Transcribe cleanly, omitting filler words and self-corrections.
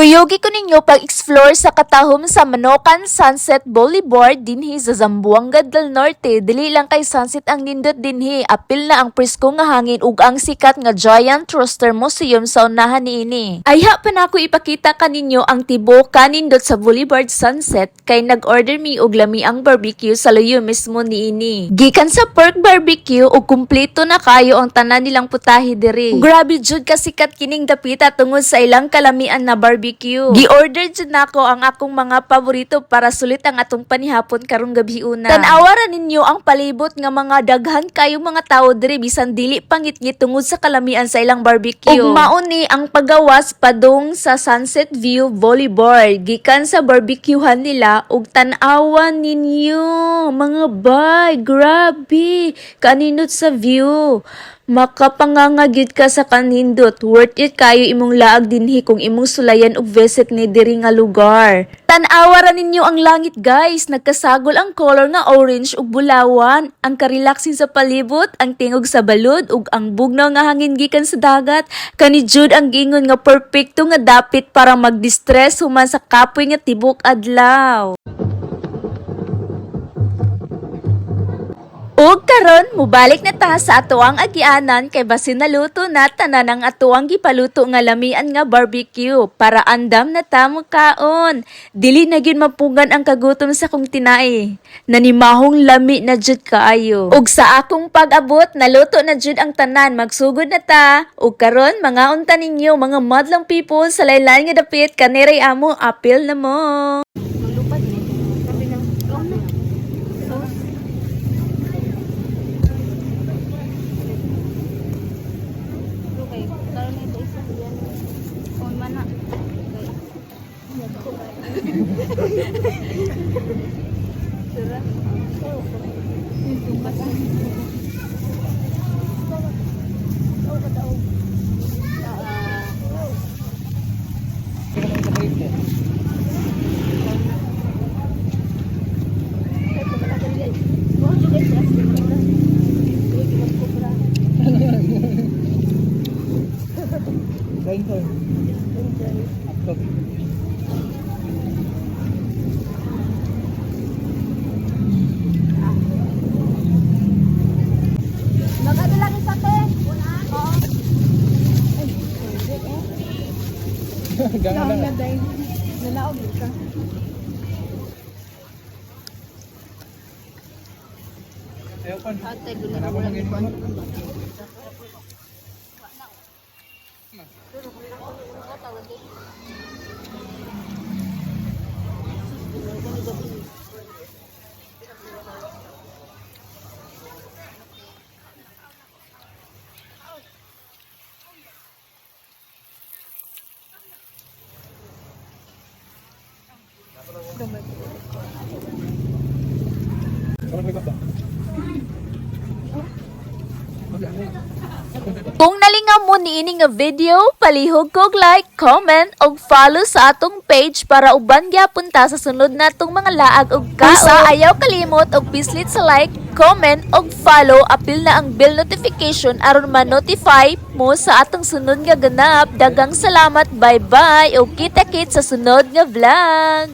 Kuyogi ko ninyo pag-explore sa katahom sa Manokan Sunset Boulevard dinhi sa Zamboanga del Norte. Dili lang kay sunset ang nindot dinhi, apil na ang presko nga hangin ug ang sikat nga Giant Rooster Museum sa unahan niini. Ayha pa na ako ipakita kaninyo ang tibok kanindot sa Boulevard Sunset kay nag-order mi og lami ang barbecue sa luyo mismo niini. Gikan sa pork barbecue ug kumpleto na kayo ang tanan nilang putahe diri. Grabe jud ka sikat kining dapita tungod sa ilang kalamian na barbecue. Gi-order jud nako ang akong mga paborito para sulit ang atong panihapon karong gabi una. Tan-awaran ninyo ang palibot nga mga daghan kayo mga tawo diri bisan dili pangit-ngit tungod sa kalamian sa ilang barbecue. Ug mauni ang pagawas padung sa Sunset View Boulevard gikan sa barbecuehan nila ug tan-awan ninyo mga bay, grabe kaninot sa view. Makapangangagid ka sa kanindot, worth it kayo imong laag dinhi kung imong sulayan og visit ni diri nga lugar. Tan-awa ninyo ang langit guys, nagkasagol ang color nga orange ug bulawan, ang karelaxing sa palibot, ang tingog sa balod ug ang bugnaw nga hangin gikan sa dagat. Kani jud ang gingon nga perpekto nga dapit para mag-distress human sa kapoy nga tibok adlaw. Ug karon mubalik na ta sa atoang agianan kay basin naluto na tanan ang atoang gipaluto nga lamian nga barbecue para andam na ta mo kaon. Dili na gyud mapugan ang kagutom sa kong tinai. Nanimahong lami na jud kaayo. Ug sa akong pag-abot naluto na jud ang tanan, magsugod na ta. Ug karon mga unta ninyo mga madlang people sa laylain nga dapit kaniray amo apil na mo. Gangan lang. Nalaog ka. Ayaw pa. Ano pa magiging mo? Kung nalingaw mo niini nga video, palihog kog like, comment, og follow sa atong page para uban gyapon ta sa sunod natong mga laag og kaon. Sa ayaw kalimot og pislit sa like, comment, og follow, apil na ang bell notification aron ma-notify mo sa atong sunod nga ganap. Dagang salamat, bye-bye, og kita-kit sa sunod nga vlog.